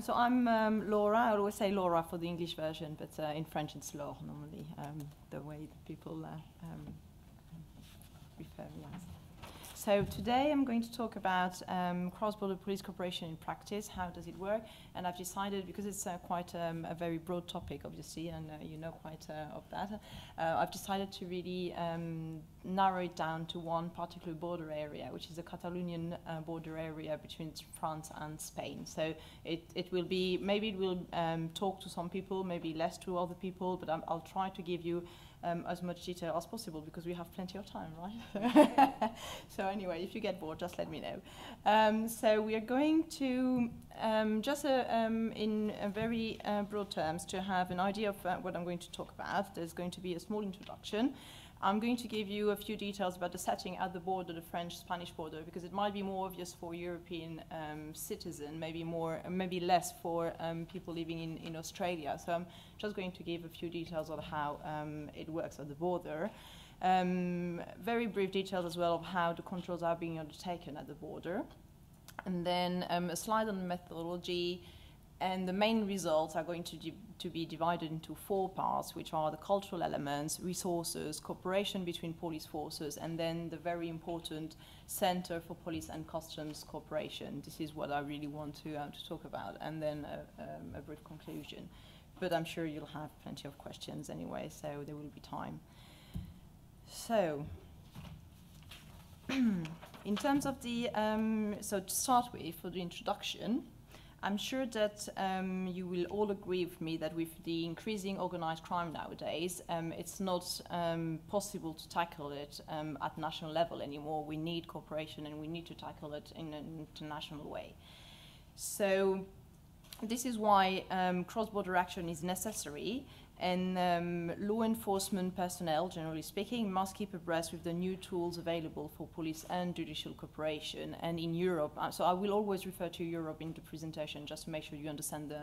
So I'm Laura. I always say Laura for the English version, but in French it's Laure normally, the way that people refer me as. So today I'm going to talk about cross-border police cooperation in practice. How does it work? And I've decided, because it's quite a very broad topic, obviously, and you know quite of that, I've decided to really narrow it down to one particular border area, which is the Catalonian border area between France and Spain. So it will be, maybe it will talk to some people, maybe less to other people, but I'll try to give you as much detail as possible because we have plenty of time, right? So anyway, if you get bored, just let me know. So we are going to, just in very broad terms, to have an idea of what I'm going to talk about. There's going to be a small introduction. I'm going to give you a few details about the setting at the border, the French-Spanish border, because it might be more obvious for European citizens, maybe less for people living in Australia. So I'm just going to give a few details of how it works at the border. Very brief details as well of how the controls are being undertaken at the border. And then a slide on the methodology. And the main results are going to be divided into 4 parts, which are the cultural elements, resources, cooperation between police forces, and then the very important Center for Police and Customs Cooperation. This is what I really want to talk about, and then a brief conclusion. But I'm sure you'll have plenty of questions anyway, so there will be time. So, in terms of the, so to start with, for the introduction, I'm sure that you will all agree with me that with the increasing organized crime nowadays, it's not possible to tackle it at national level anymore. We need cooperation and we need to tackle it in an international way. So this is why cross-border action is necessary, and law enforcement personnel, generally speaking, must keep abreast with the new tools available for police and judicial cooperation. And in Europe, so I will always refer to Europe in the presentation just to make sure you understand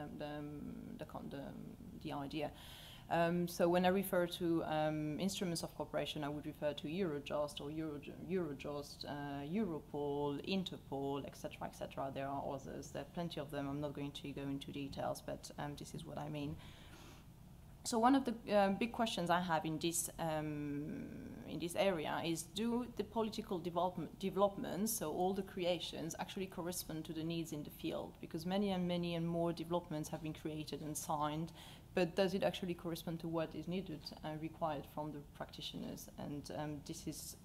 the idea. So when I refer to instruments of cooperation, I would refer to Eurojust or Eurojust, Europol, Interpol, etc., etc. There are others. There are plenty of them. I'm not going to go into details, but this is what I mean. So one of the big questions I have in this area is, do the political developments, so all the creations, actually correspond to the needs in the field? Because many and more developments have been created and signed, but does it actually correspond to what is needed and required from the practitioners? And this is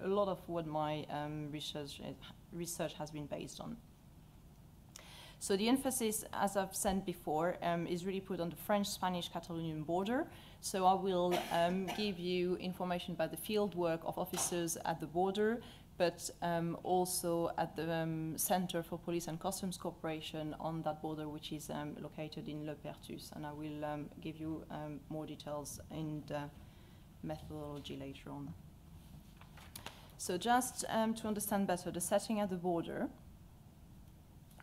a lot of what my research has been based on. So the emphasis, as I've said before, is really put on the French-Spanish Catalonian border. So I will give you information about the field work of officers at the border, but also at the Center for Police and Customs Cooperation on that border, which is located in Leicester. And I will give you more details in the methodology later on. So just to understand better the setting at the border,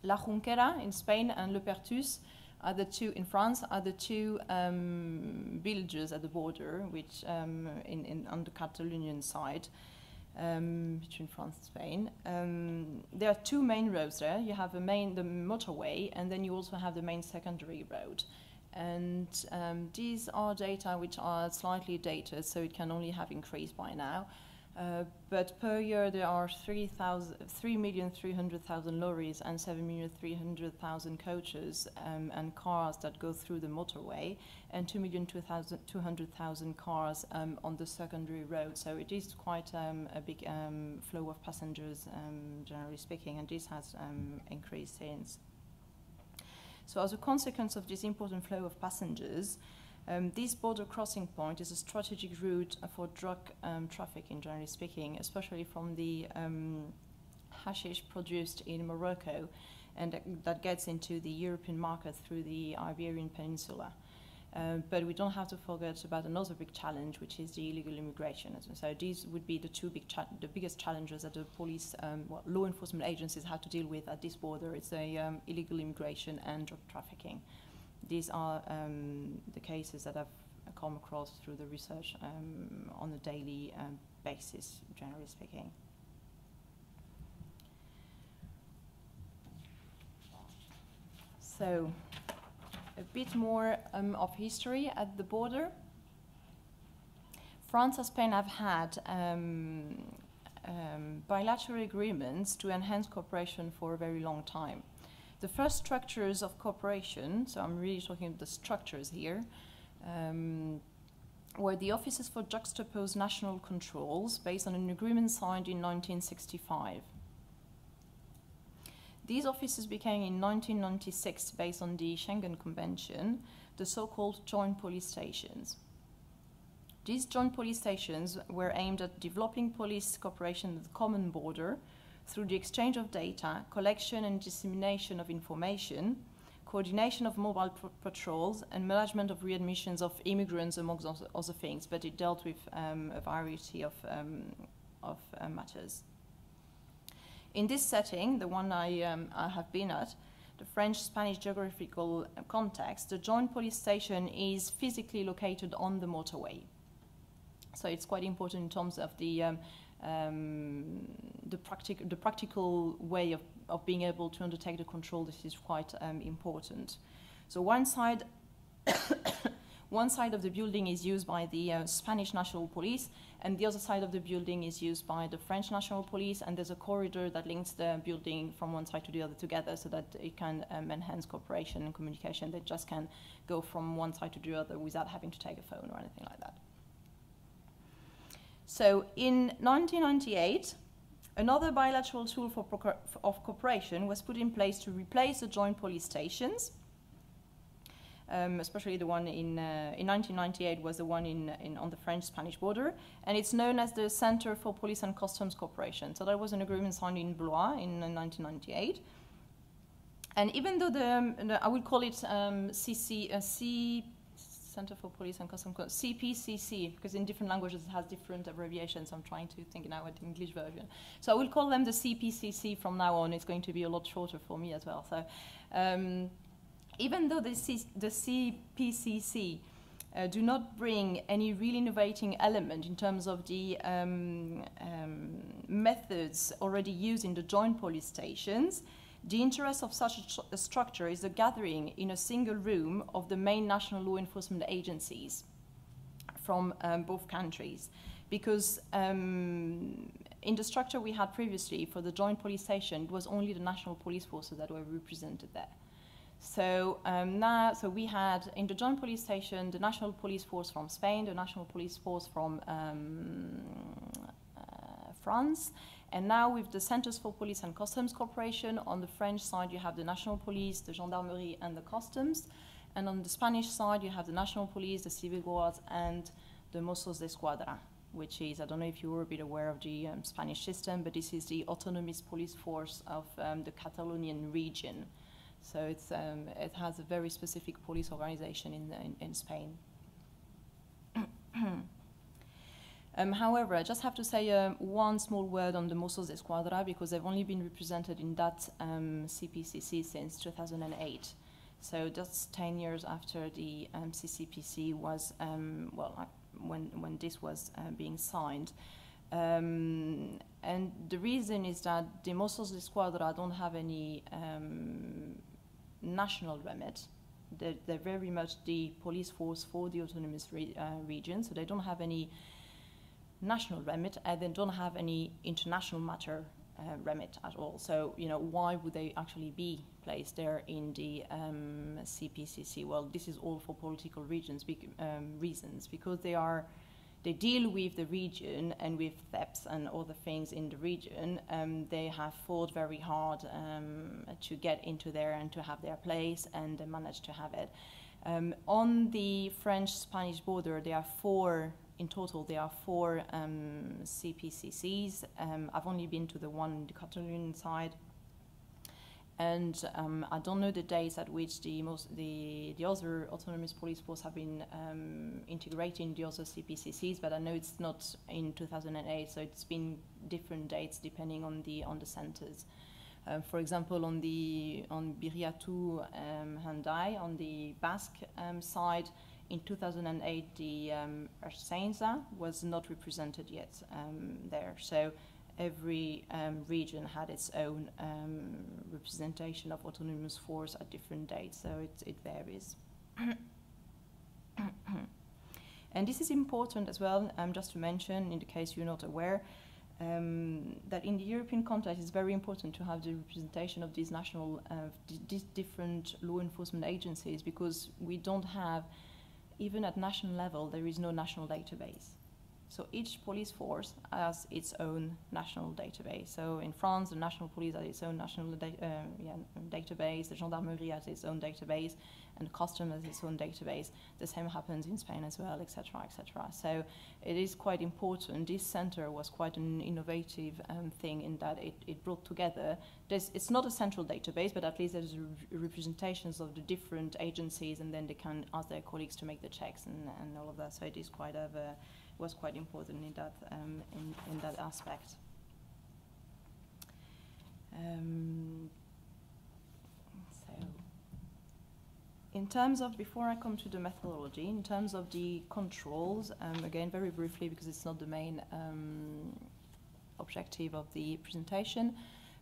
La Junquera in Spain and Le Pertus are the two, in France, are the two villages at the border, which on the Catalonian side, between France and Spain. There are 2 main roads there. You have the motorway, and then you also have the main secondary road. And these are data which are slightly dated, so it can only have increased by now. But per year there are 3,300,000 lorries and 7,300,000 coaches and cars that go through the motorway, and 2,200,000 cars on the secondary road. So it is quite a big flow of passengers, generally speaking, and this has increased since. So as a consequence of this important flow of passengers, this border crossing point is a strategic route for drug trafficking, generally speaking, especially from the hashish produced in Morocco, and that gets into the European market through the Iberian Peninsula. But we don't have to forget about another big challenge, which is the illegal immigration. So these would be the biggest challenges that the police, law enforcement agencies have to deal with at this border. It's illegal immigration and drug trafficking. These are the cases that I've come across through the research on a daily basis, generally speaking. So, a bit more of history at the border. France and Spain have had bilateral agreements to enhance cooperation for a very long time. The first structures of cooperation, so I'm really talking about the structures here, were the offices for juxtaposed national controls based on an agreement signed in 1965. These offices became in 1996, based on the Schengen Convention, the so-called joint police stations. These joint police stations were aimed at developing police cooperation at the common border through the exchange of data, collection and dissemination of information, coordination of mobile patrols, and management of readmissions of immigrants, amongst other things, but it dealt with a variety of matters. In this setting, the one I have been at, the French-Spanish geographical context, the joint police station is physically located on the motorway. So it's quite important in terms of the practical way of being able to undertake the control. This is quite important. So one side of the building is used by the Spanish National Police, and the other side of the building is used by the French National Police, and there's a corridor that links the building from one side to the other together so that it can enhance cooperation and communication. They just can go from one side to the other without having to take a phone or anything like that. So in 1998, another bilateral tool of cooperation was put in place to replace the joint police stations. Especially the one in 1998 was the one on the French-Spanish border, and it's known as the Center for Police and Customs Cooperation. So that was an agreement signed in Blois in 1998. And even though I would call it Center for Police and Customs, CPCC, because in different languages it has different abbreviations. I'm trying to think now at the English version. So I will call them the CPCC from now on. It's going to be a lot shorter for me as well. So. Even though the CPCC do not bring any really innovating element in terms of the methods already used in the joint police stations, the interest of such a structure is the gathering in a single room of the main national law enforcement agencies from both countries. Because in the structure we had previously for the joint police station, it was only the national police forces that were represented there. So so we had in the joint police station the National Police Force from Spain, the National Police Force from France, and now with the Centers for Police and Customs Cooperation, on the French side you have the National Police, the Gendarmerie and the Customs, and on the Spanish side you have the National Police, the Civil Guards and the Mossos d'Esquadra, which is, I don't know if you were a bit aware of the Spanish system, but this is the autonomous police force of the Catalonian region. So it's, it has a very specific police organization in Spain. However, I just have to say one small word on the Mossos d'Esquadra, because they've only been represented in that CPCC since 2008. So that's 10 years after the CCPC was, when this was being signed. And the reason is that the Mossos d'Esquadra don't have any national remit. They're very much the police force for the autonomous region, so they don't have any national remit, and they don't have any international matter remit at all. So, you know, why would they actually be placed there in the CPCC? Well, this is all for political reasons, because they deal with the region and with CEPS and other things in the region. They have fought very hard to get into there and to have their place, and they managed to have it. On the French-Spanish border, there are in total, there are four CPCCs. I've only been to the one on the Catalonian side. And I don't know the dates at which the other autonomous police force have been integrating the other CPCCs, but I know it's not in 2008, so it's been different dates depending on the centers. For example, on Biriatu Handai, on the Basque side, in 2008, the Ertzaintza was not represented yet there. So every region had its own representation of autonomous force at different dates, so it varies. And this is important as well, just to mention, in the case you're not aware, that in the European context it's very important to have the representation of these national, these different law enforcement agencies, because we don't have, even at national level, there is no national database. So each police force has its own national database. So in France, the national police has its own national database, the gendarmerie has its own database, and the custom has its own database. The same happens in Spain as well, etc., etc. So it is quite important. This center was quite an innovative thing in that it brought together. It's not a central database, but at least there's representations of the different agencies, and then they can ask their colleagues to make the checks and all of that. So it is quite was quite important in that in that aspect. So, in terms of, before I come to the methodology, in terms of the controls, again very briefly because it's not the main objective of the presentation,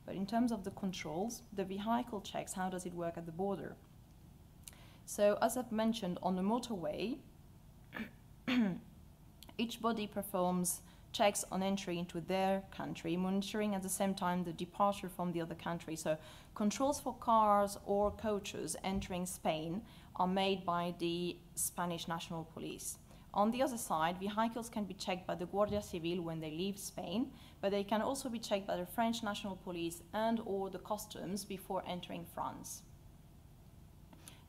but in terms of the controls, the vehicle checks, how does it work at the border? So as I've mentioned, on the motorway, each body performs checks on entry into their country, monitoring at the same time the departure from the other country. So controls for cars or coaches entering Spain are made by the Spanish National Police. On the other side, vehicles can be checked by the Guardia Civil when they leave Spain, but they can also be checked by the French National Police and or the customs before entering France.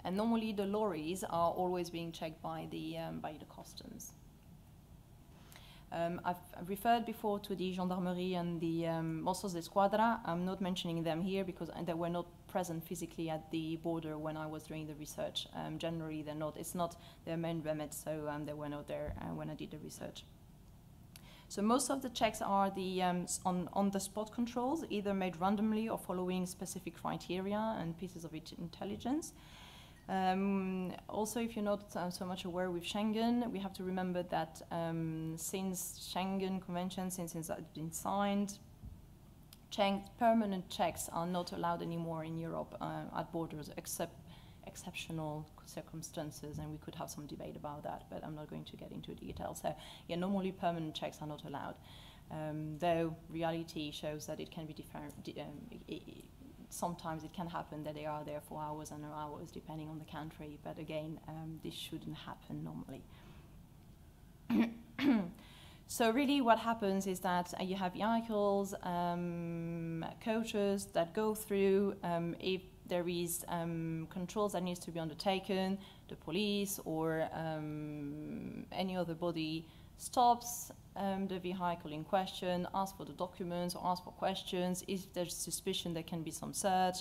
And normally the lorries are always being checked by the customs. I've referred before to the gendarmerie and the Mossos d'Esquadra. I'm not mentioning them here because they were not present physically at the border when I was doing the research. Generally, they're not. It's not their main remit, so they were not there when I did the research. So most of the checks are the on-the-spot controls, either made randomly or following specific criteria and pieces of intelligence. Also, if you're not so much aware with Schengen, we have to remember that since Schengen Convention, since it's been signed, permanent checks are not allowed anymore in Europe at borders, except exceptional circumstances, and we could have some debate about that, but I'm not going to get into details. So, yeah, normally permanent checks are not allowed, though reality shows that it can be different. Sometimes it can happen that they are there for hours and hours, depending on the country. But again, this shouldn't happen normally. So really what happens is that you have vehicles, coaches that go through. If there is controls that needs to be undertaken, the police or any other body stops the vehicle in question, ask for the documents or ask for questions. If there's suspicion, there can be some search,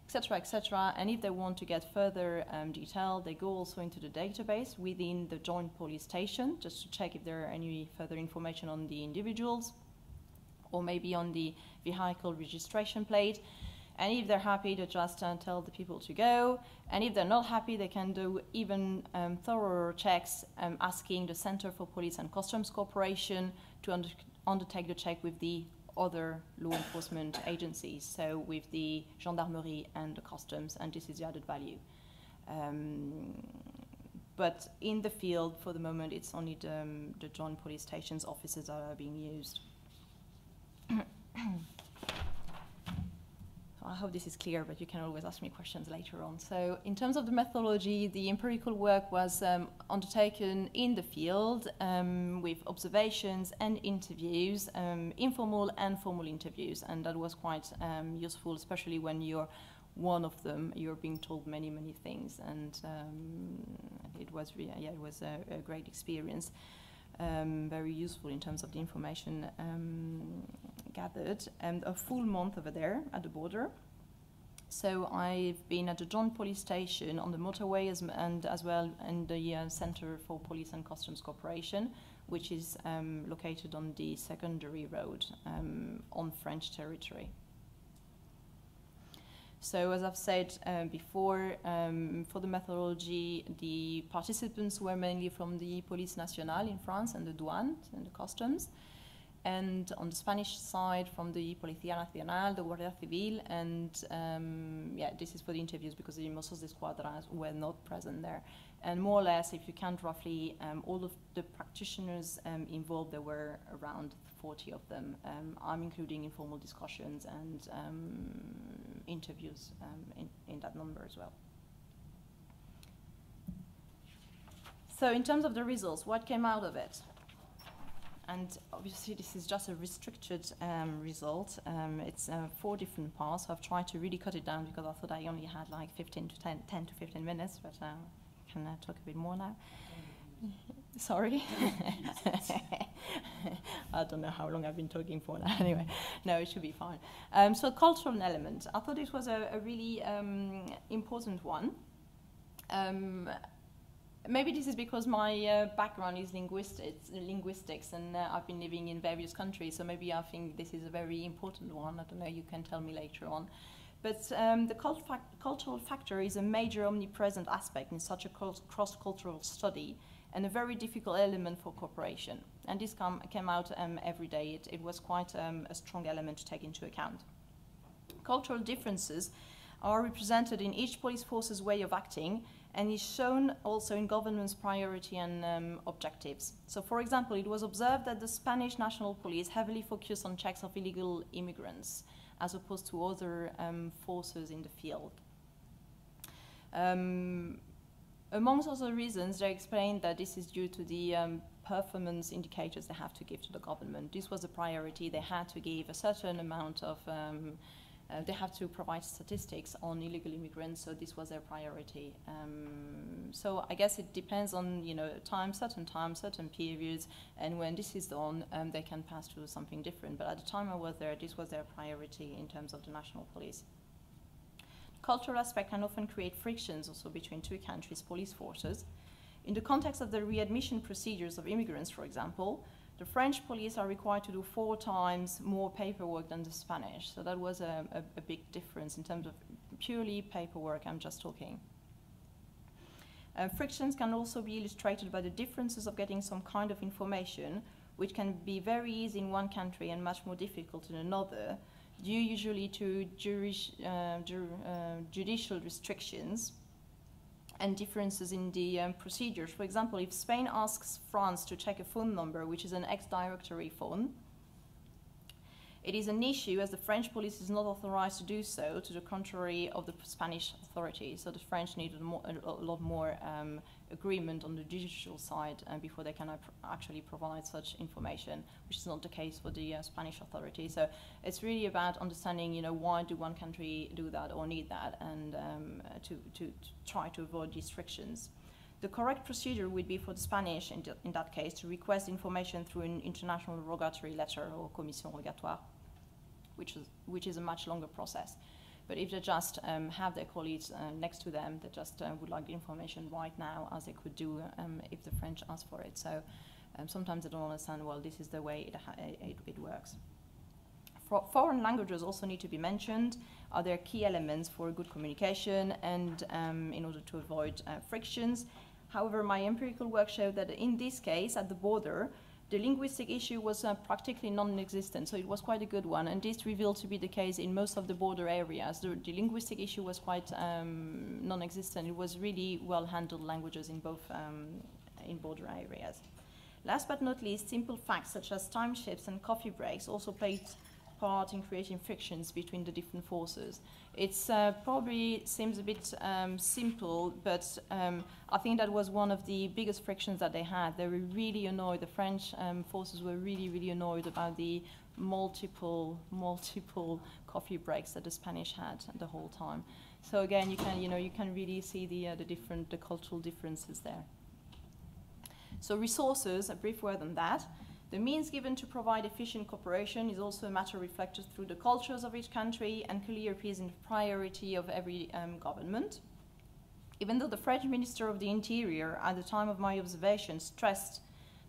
etc., etc. And if they want to get further detail, they go also into the database within the joint police station just to check if there are any further information on the individuals or maybe on the vehicle registration plate. And if they're happy, they just tell the people to go. And if they're not happy, they can do even thorough checks, asking the Center for Police and Customs Cooperation to undertake the check with the other law enforcement agencies, so with the gendarmerie and the customs, and this is the added value. But in the field, for the moment, it's only the joint police stations offices that are being used. I hope this is clear, but you can always ask me questions later on. So in terms of the methodology, the empirical work was undertaken in the field with observations and interviews, informal and formal interviews, and that was quite useful, especially when you're one of them, you're being told many, many things, and it was really, it was a great experience. Very useful in terms of the information gathered, and a full month over there at the border. So I've been at the joint police station on the motorway and as well in the Center for Police and Customs Cooperation, which is located on the secondary road on French territory. So as I've said before, for the methodology, the participants were mainly from the Police Nationale in France and the douane and the customs. and on the Spanish side from the Policía Nacional, the Guardia Civil, and yeah, this is for the interviews because the Mossos de Escuadra were not present there. And more or less, if you count roughly all of the practitioners involved, there were around 40 of them. I'm including informal discussions and interviews in that number as well. So in terms of the results, what came out of it? And obviously this is just a restricted result. It's 4 different parts. So I've tried to really cut it down because I thought I only had like 10 to 15 minutes, but I can talk a bit more now. Sorry. I don't know how long I've been talking for now. Anyway, no, it should be fine. So cultural element. I thought it was a really important one. Maybe this is because my background is linguistics, and I've been living in various countries, so maybe I think this is a very important one. I don't know, you can tell me later on. But the cultural factor is a major omnipresent aspect in such a cross-cultural study, and a very difficult element for cooperation. And this came out every day. It was quite a strong element to take into account. Cultural differences are represented in each police force's way of acting, and is shown also in government's priority and objectives. So, for example, it was observed that the Spanish National Police heavily focused on checks of illegal immigrants, as opposed to other forces in the field. Amongst other reasons, they explained that this is due to the performance indicators they have to give to the government. This was a priority. They had to give a certain amount of they have to provide statistics on illegal immigrants, so this was their priority. So I guess it depends on, you know, certain periods, and when this is done, they can pass to something different. But at the time I was there, this was their priority in terms of the national police. Cultural aspect can often create frictions also between two countries' police forces. In the context of the readmission procedures of immigrants, for example, the French police are required to do 4 times more paperwork than the Spanish. So that was a big difference in terms of purely paperwork, I'm just talking. Frictions can also be illustrated by the differences of getting some kind of information, which can be very easy in one country and much more difficult in another, due usually to judicial restrictions and differences in the procedures. For example, if Spain asks France to check a phone number, which is an ex-directory phone, it is an issue as the French police is not authorized to do so, to the contrary of the Spanish authorities. So the French needed a lot more agreement on the judicial side before they can actually provide such information, which is not the case for the Spanish authorities. So it's really about understanding, you know, why do one country do that or need that, and to try to avoid these frictions. The correct procedure would be for the Spanish, in that case, to request information through an international rogatory letter or commission rogatoire, which is a much longer process. But if they just have their colleagues next to them, they just would like the information right now, as they could do if the French ask for it. So sometimes they don't understand, well, this is the way it works. Foreign languages also need to be mentioned. Are there key elements for good communication and in order to avoid frictions? However, my empirical work showed that in this case, at the border, the linguistic issue was practically non-existent, so it was quite a good one, and this revealed to be the case in most of the border areas. The linguistic issue was quite non-existent. It was really well-handled languages in both in border areas. Last but not least, simple facts such as time shifts and coffee breaks also played part in creating frictions between the different forces. It's probably seems a bit simple, but I think that was one of the biggest frictions that they had. They were really annoyed. The French forces were really annoyed about the multiple coffee breaks that the Spanish had the whole time. So again, you can really see the cultural differences there. So resources, a brief word on that. The means given to provide efficient cooperation is also a matter reflected through the cultures of each country and clearly appears in the priority of every government. Even though the French Minister of the Interior, at the time of my observation, stressed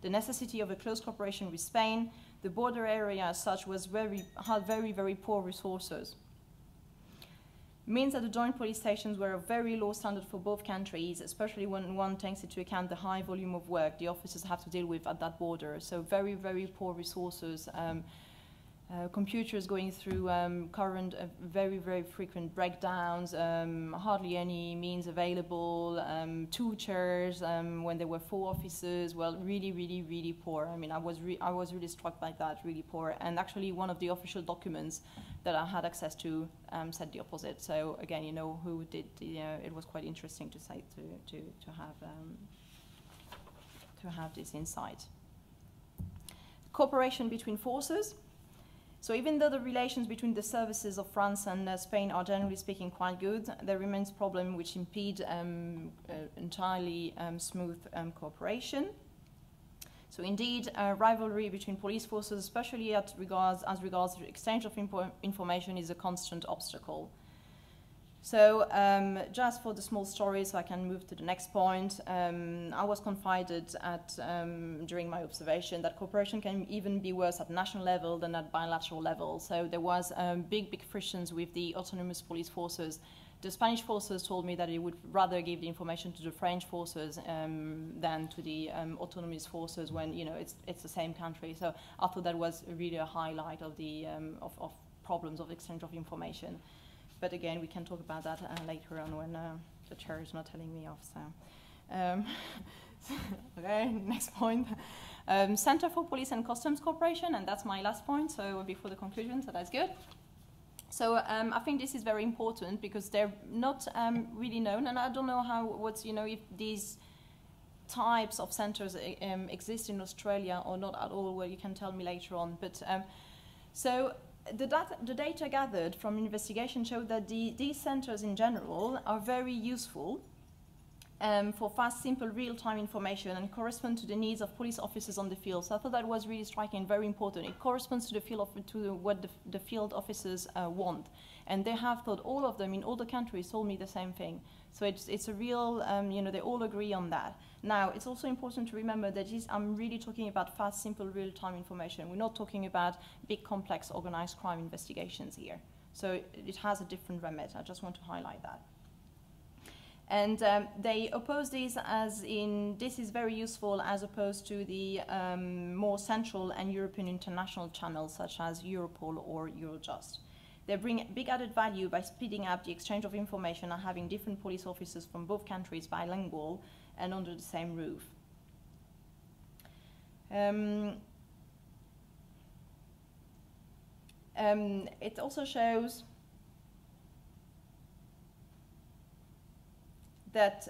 the necessity of a close cooperation with Spain, the border area as such had very poor resources. means that the joint police stations were a very low standard for both countries, especially when one takes into account the high volume of work the officers have to deal with at that border. So very, very poor resources. Computers going through current, very, very frequent breakdowns, hardly any means available, 2 chairs when there were 4 officers. Well, really, really, really poor. I mean, I was really struck by that, really poor. And actually, one of the official documents that I had access to said the opposite. So again, you know, who did? It was quite interesting to say to have this insight. Cooperation between forces. So even though the relations between the services of France and Spain are generally speaking quite good, there remains problems which impede entirely smooth cooperation. So indeed, rivalry between police forces, especially as regards the exchange of information, is a constant obstacle. So just for the small story, so I can move to the next point, I was confided during my observation that cooperation can even be worse at national level than at bilateral level. So there was big frictions with the autonomous police forces. The Spanish forces told me that they would rather give the information to the French forces than to the autonomous forces when, you know, it's the same country. So I thought that was really a highlight of the of problems of exchange of information. But again, we can talk about that later on when the chair is not telling me off. So, okay, next point. Center for Police and Customs Cooperation, and that's my last point, so before the conclusion, so that's good. So I think this is very important because they're not really known, and I don't know if these types of centers exist in Australia or not at all, well, you can tell me later on. But so the data gathered from investigation showed that these centers in general are very useful for fast, simple, real-time information and correspond to the needs of police officers on the field. So I thought that was really striking and very important. It corresponds to the field what the field officers want. And they have thought, all of them in all the countries told me the same thing. So it's a real, they all agree on that. Now, it's also important to remember that I'm really talking about fast, simple, real-time information. We're not talking about big, complex, organized crime investigations here. So it has a different remit. I just want to highlight that. And they oppose this as in, this is very useful as opposed to the more central and European international channels such as Europol or Eurojust. They bring big added value by speeding up the exchange of information and having different police officers from both countries bilingual and under the same roof. It also shows that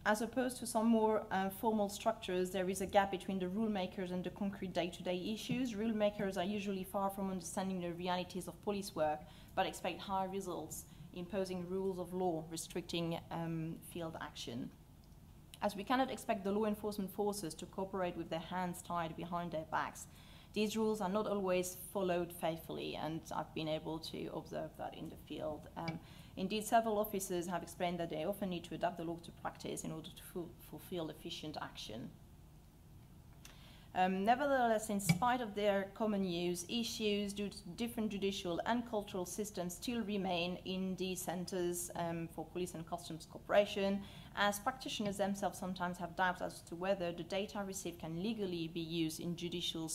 as opposed to some more formal structures, there is a gap between the rule makers and the concrete day-to-day issues. Rule makers are usually far from understanding the realities of police work, but expect high results, imposing rules of law restricting field action. As we cannot expect the law enforcement forces to cooperate with their hands tied behind their backs, these rules are not always followed faithfully, and I've been able to observe that in the field. Indeed, several officers have explained that they often need to adapt the law to practice in order to fulfill efficient action. Nevertheless, in spite of their common use, issues due to different judicial and cultural systems still remain in these centers for police and customs cooperation, as practitioners themselves sometimes have doubts as to whether the data received can legally be used in judicial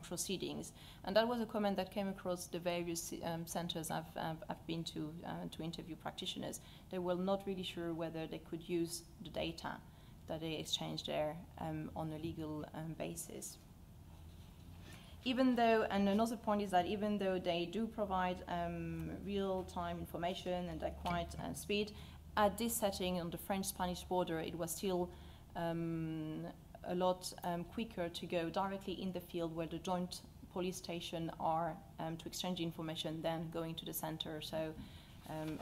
proceedings. And that was a comment that came across the various centers I've been to interview practitioners. They were not really sure whether they could use the data that they exchanged there on a legal basis. Even though, and another point is that even though they do provide real-time information and they're quite speed, at this setting on the French-Spanish border, it was still a lot quicker to go directly in the field where the joint police station are to exchange information than going to the center. So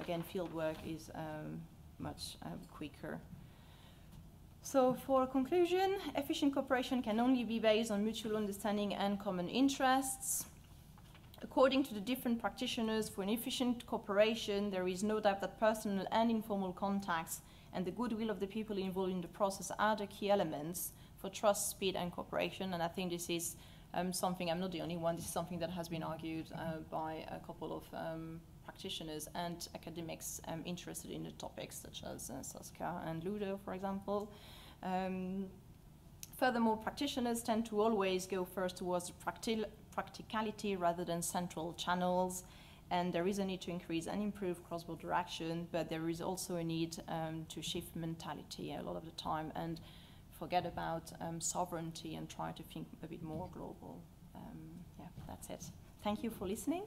again, field work is much quicker. So for conclusion, efficient cooperation can only be based on mutual understanding and common interests. According to the different practitioners, for an efficient cooperation, there is no doubt that personal and informal contacts and the goodwill of the people involved in the process are the key elements for trust, speed, and cooperation. And I think this is something, I'm not the only one, this is something that has been argued by a couple of practitioners and academics interested in the topics, such as Saskia and Ludo, for example. Furthermore, practitioners tend to always go first towards the practicality rather than central channels, and there is a need to increase and improve cross-border action, but there is also a need to shift mentality a lot of the time and forget about sovereignty and try to think a bit more global. Yeah, that's it. Thank you for listening.